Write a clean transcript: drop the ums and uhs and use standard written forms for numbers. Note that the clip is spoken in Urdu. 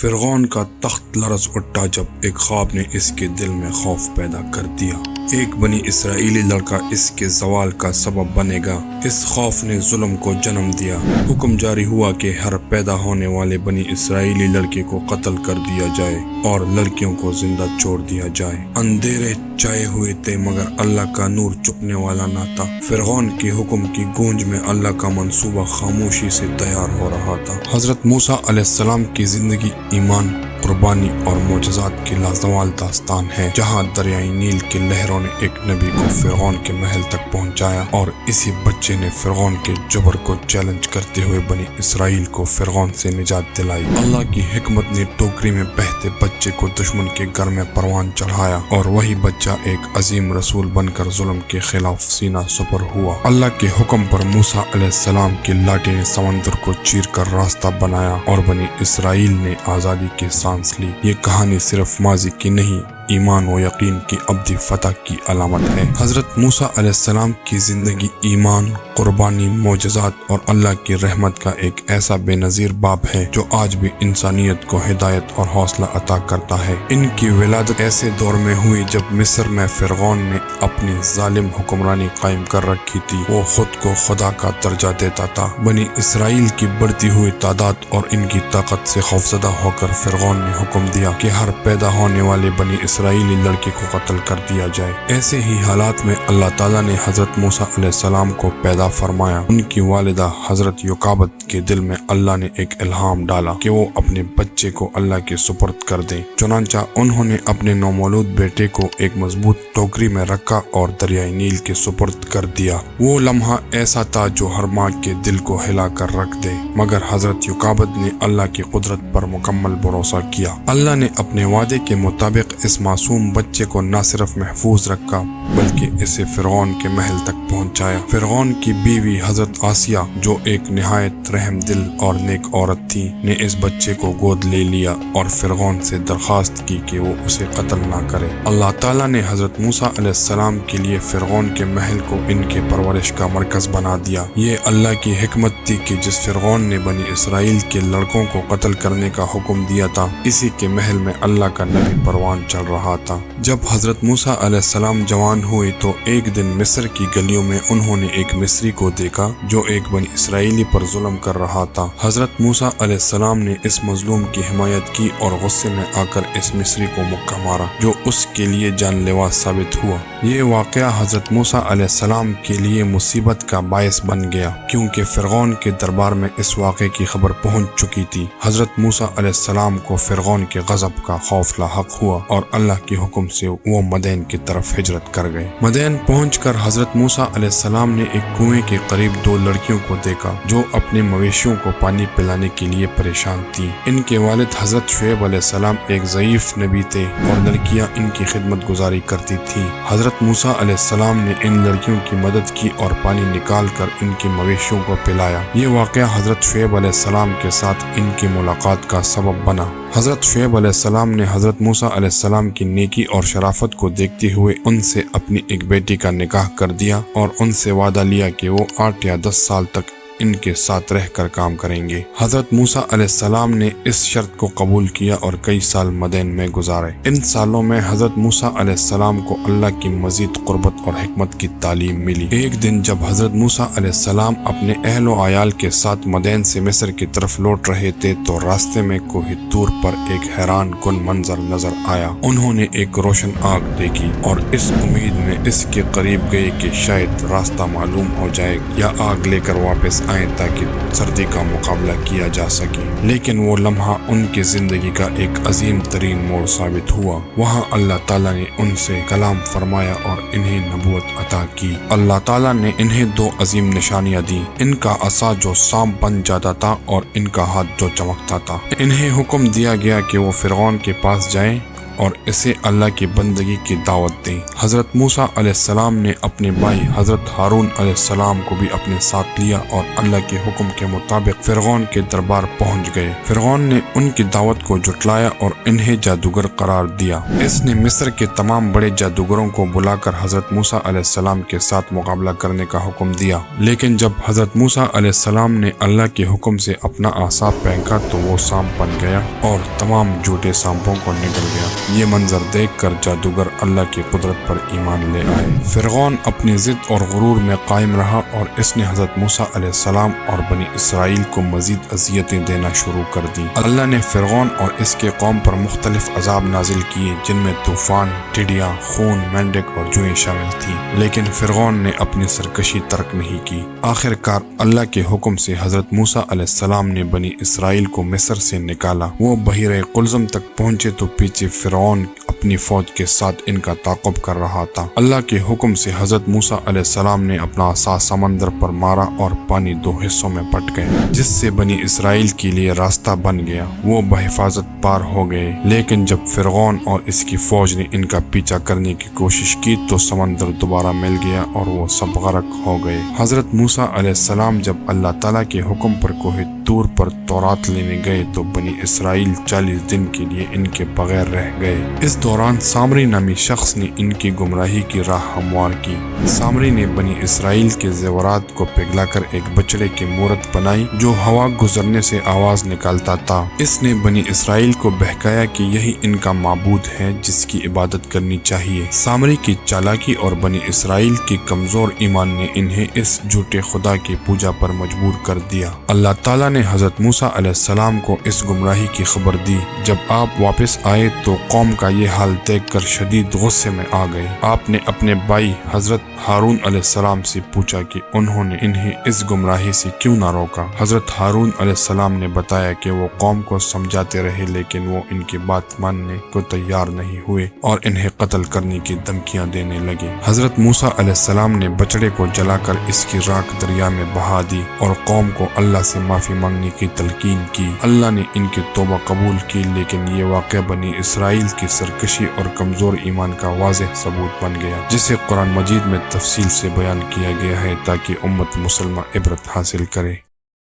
فرعون کا تخت لرز اٹھا جب ایک خواب نے اس کے دل میں خوف پیدا کر دیا۔ ایک بنی اسرائیلی لڑکا اس کے زوال کا سبب بنے گا۔ اس خوف نے ظلم کو جنم دیا۔ حکم جاری ہوا کہ ہر پیدا ہونے والے بنی اسرائیلی لڑکے کو قتل کر دیا جائے اور لڑکیوں کو زندہ چھوڑ دیا جائے۔ اندھیرے چھائے ہوئے تھے مگر اللہ کا نور چھپنے والا نہ تھا۔ فرعون کے حکم کی گونج میں اللہ کا منصوبہ خاموشی سے تیار ہو رہا تھا۔ حضرت موسیٰ علیہ السلام کی زندگی ایمان، قربانی اور معجزات کی لازوال داستان ہے، جہاں دریائے نیل کے لہروں نے ایک نبی کو فرعون کے محل تک پہنچایا اور اسی بچے نے فرعون کے جبر کو چیلنج کرتے ہوئے بنی اسرائیل کو فرعون سے نجات دلائی۔ اللہ کی حکمت نے ٹوکری میں بہتے بچے کو دشمن کے گھر میں پروان چڑھایا اور وہی بچہ ایک عظیم رسول بن کر ظلم کے خلاف سینہ سپر ہوا۔ اللہ کے حکم پر موسیٰ علیہ السلام کی لاٹھی نے سمندر کو چیر کر راستہ بنایا اور بنی اسرائیل نے آزادی کے سانس لی۔ یہ کہانی صرف ماضی کی نہیں، ایمان و یقین کی ابدی فتح کی علامت ہے۔ حضرت موسیٰ علیہ السلام کی زندگی ایمان، قربانی، معجزات اور اللہ کی رحمت کا ایک ایسا بے نظیر باب ہے جو آج بھی انسانیت کو ہدایت اور حوصلہ عطا کرتا ہے۔ ان کی ولادت ایسے دور میں ہوئی جب مصر میں فرعون نے اپنی ظالم حکمرانی قائم کر رکھی تھی۔ وہ خود کو خدا کا درجہ دیتا تھا۔ بنی اسرائیل کی بڑھتی ہوئی تعداد اور ان کی طاقت سے خوفزدہ ہو کر فرعون نے حکم دیا کہ ہر پیدا ہونے والے بنی اسرائیلی لڑکے کو قتل کر دیا جائے۔ ایسے ہی حالات میں اللہ تعالیٰ نے حضرت موسیٰ علیہ السلام کو پیدا فرمایا۔ ان کی والدہ حضرت یوکابد کے دل میں اللہ نے ایک الہام ڈالا کہ وہ اپنے بچے کو اللہ کے سپرد کر دیں۔ چنانچہ انہوں نے اپنے نومولود بیٹے کو ایک مضبوط ٹوکری میں رکھا اور دریائے نیل کے سپرد کر دیا۔ وہ لمحہ ایسا تھا جو ہر ماں کے دل کو ہلا کر رکھ دے، مگر حضرت یوکابد نے اللہ کی قدرت پر مکمل بھروسہ کیا۔ اللہ نے اپنے وعدے کے مطابق اس معصوم بچے کو نہ صرف محفوظ رکھا بلکہ اسے فرعون کے محل تک پہنچایا۔ فرعون کی بیوی حضرت آسیہ، جو ایک نہایت رحم دل اور نیک عورت تھی، نے اس بچے کو گود لے لیا اور فرعون سے درخواست کی کہ وہ اسے قتل نہ کرے۔ اللہ تعالیٰ نے حضرت موسیٰ علیہ السلام کے لیے فرعون کے محل کو ان کے پرورش کا مرکز بنا دیا۔ یہ اللہ کی حکمت تھی کہ جس فرعون نے بنی اسرائیل کے لڑکوں کو قتل کرنے کا حکم دیا تھا، اسی کے محل میں اللہ کا نبی پروان چل رہا تھا۔ جب حضرت موسیٰ علیہ السلام جوان ہوئے تو ایک دن مصر کی گلیوں میں انہوں نے ایک مصری کو دیکھا جو ایک بنی اسرائیلی پر ظلم کر رہا تھا۔ حضرت موسیٰ علیہ السلام نے اس مظلوم کی حمایت کی اور غصے میں آ کر اس مصری کو مکہ مارا جو اس کے لیے جان لیوا ثابت ہوا۔ یہ واقعہ حضرت موسیٰ علیہ السلام کے لیے مصیبت کا باعث بن گیا کیونکہ فرعون کے دربار میں اس واقعے کی خبر پہنچ چکی تھی۔ حضرت موسیٰ علیہ السلام کو فرعون کے غضب کا خوف لاحق ہوا اور اللہ کے حکم سے وہ مدین کی طرف ہجرت کر گئے۔ مدین پہنچ کر حضرت موسیٰ علیہ السلام نے ایک کنویں کے قریب دو لڑکیوں کو دیکھا جو اپنے مویشیوں کو پانی پلانے کے لیے پریشان تھی۔ ان کے والد حضرت شعیب علیہ السلام ایک ضعیف نبی تھے اور لڑکیاں ان کی خدمت گزاری کرتی تھی۔ حضرت موسیٰ علیہ السلام نے ان لڑکیوں کی مدد کی اور پانی نکال کر ان کی مویشیوں کو پلایا۔ یہ واقعہ حضرت شعیب علیہ السلام کے ساتھ ان کی ملاقات کا سبب بنا۔ حضرت شعیب علیہ السلام نے حضرت موسیٰ علیہ السلام کی نیکی اور شرافت کو دیکھتے ہوئے ان سے اپنی ایک بیٹی کا نکاح کر دیا اور ان سے وعدہ لیا کہ وہ 8 یا 10 سال تک ان کے ساتھ رہ کر کام کریں گے۔ حضرت موسیٰ علیہ السلام نے اس شرط کو قبول کیا اور کئی سال مدین میں گزارے۔ ان سالوں میں حضرت موسیٰ علیہ السلام کو اللہ کی مزید قربت اور حکمت کی تعلیم ملی۔ ایک دن جب حضرت موسیٰ علیہ السلام اپنے اہل و عیال کے ساتھ مدین سے مصر کی طرف لوٹ رہے تھے تو راستے میں کوہ طور پر ایک حیران کن منظر نظر آیا۔ انہوں نے ایک روشن آگ دیکھی اور اس امید میں اس کے قریب گئے کہ شاید راستہ معلوم ہو جائے یا آگ لے کر واپس آئیں تاکہ سردی کا مقابلہ کیا جا سکے، لیکن وہ لمحہ ان کی زندگی کا ایک عظیم ترین موڑ ثابت ہوا۔ وہاں اللہ تعالیٰ نے ان سے کلام فرمایا اور انہیں نبوت عطا کی۔ اللہ تعالیٰ نے انہیں 2 عظیم نشانیاں دی، ان کا عصا جو سانپ بن جاتا تھا اور ان کا ہاتھ جو چمکتا تھا۔ انہیں حکم دیا گیا کہ وہ فرعون کے پاس جائیں اور اسے اللہ کی بندگی کی دعوت دی۔ حضرت موسیٰ علیہ السلام نے اپنے بھائی حضرت ہارون علیہ السلام کو بھی اپنے ساتھ لیا اور اللہ کے حکم کے مطابق فرعون کے دربار پہنچ گئے۔ فرعون نے ان کی دعوت کو جھٹلایا اور انہیں جادوگر قرار دیا۔ اس نے مصر کے تمام بڑے جادوگروں کو بلا کر حضرت موسیٰ علیہ السلام کے ساتھ مقابلہ کرنے کا حکم دیا، لیکن جب حضرت موسیٰ علیہ السلام نے اللہ کے حکم سے اپنا عصا پھینکا تو وہ سانپ بن گیا اور تمام جھوٹے سانپوں کو نگل گیا۔ یہ منظر دیکھ کر جادوگر اللہ کی قدرت پر ایمان لے آئے۔ فرعون اپنی ضد اور غرور میں قائم رہا اور اس نے حضرت موسیٰ علیہ السلام اور بنی اسرائیل کو مزید اذیتیں دینا شروع کر دی۔ اللہ نے فرعون اور اس کے قوم پر مختلف عذاب نازل کیے، جن میں طوفان، ٹڈیاں، خون، مینڈک اور جوئیں شامل تھیں، لیکن فرعون نے اپنی سرکشی ترک نہیں کی۔ آخر کار اللہ کے حکم سے حضرت موسیٰ علیہ السلام نے بنی اسرائیل کو مصر سے نکالا۔ وہ بحیرہ قلزم تک پہنچے تو پیچھے فرعون اپنی فوج کے ساتھ ان کا تعاقب کر رہا تھا۔ اللہ کے حکم سے حضرت موسیٰ علیہ السلام نے اپنا عصا سمندر پر مارا اور پانی دو حصوں میں بٹ گئے، جس سے بنی اسرائیل کے لیے راستہ بن گیا۔ وہ بحفاظت پار ہو گئے، لیکن جب فرعون اور اس کی فوج نے ان کا پیچھا کرنے کی کوشش کی تو سمندر دوبارہ مل گیا اور وہ سب غرق ہو گئے۔ حضرت موسیٰ علیہ السلام جب اللہ تعالیٰ کے حکم پر کوہ طور پر تورات لینے گئے تو بنی اسرائیل 40 دن کے لیے ان کے بغیر رہ گئے۔ اس دوران سامری نامی شخص نے ان کی گمراہی کی راہ ہموار کی۔ سامری نے بنی اسرائیل کے زیورات کو پگھلا کر ایک بچڑے کی مورت بنائی جو ہوا گزرنے سے آواز نکالتا تھا۔ اس نے بنی اسرائیل کو بہکایا کہ یہی ان کا معبود ہے جس کی عبادت کرنی چاہیے۔ سامری کی چالاکی اور بنی اسرائیل کی کمزور ایمان نے انہیں اس جھوٹے خدا کی پوجا پر مجبور کر دیا۔ اللہ تعالیٰ نے حضرت موسیٰ علیہ السلام کو اس گمراہی کی خبر دی۔ جب آپ واپس آئے تو قوم کا یہ حال دیکھ کر شدید غصے میں آ گئے۔ آپ نے اپنے بھائی حضرت ہارون علیہ السلام سے پوچھا کہ انہوں نے انہیں اس گمراہی سے کیوں نہ روکا۔ حضرت ہارون علیہ السلام نے بتایا کہ وہ قوم کو سمجھاتے رہے لیکن وہ ان کی بات ماننے کو تیار نہیں ہوئے اور انہیں قتل کرنے کی دھمکیاں دینے لگے۔ حضرت موسیٰ علیہ السلام نے بچڑے کو جلا کر اس کی راکھ دریا میں بہا دی اور قوم کو اللہ سے معافی مانگنے کی تلقین کی۔ اللہ نے ان کی توبہ قبول کی، لیکن یہ واقعہ بنی اسرائیل کی سرکشی اور کمزور ایمان کا واضح ثبوت بن گیا، جسے قرآن مجید میں تفصیل سے بیان کیا گیا ہے تاکہ امت مسلمہ عبرت حاصل کرے۔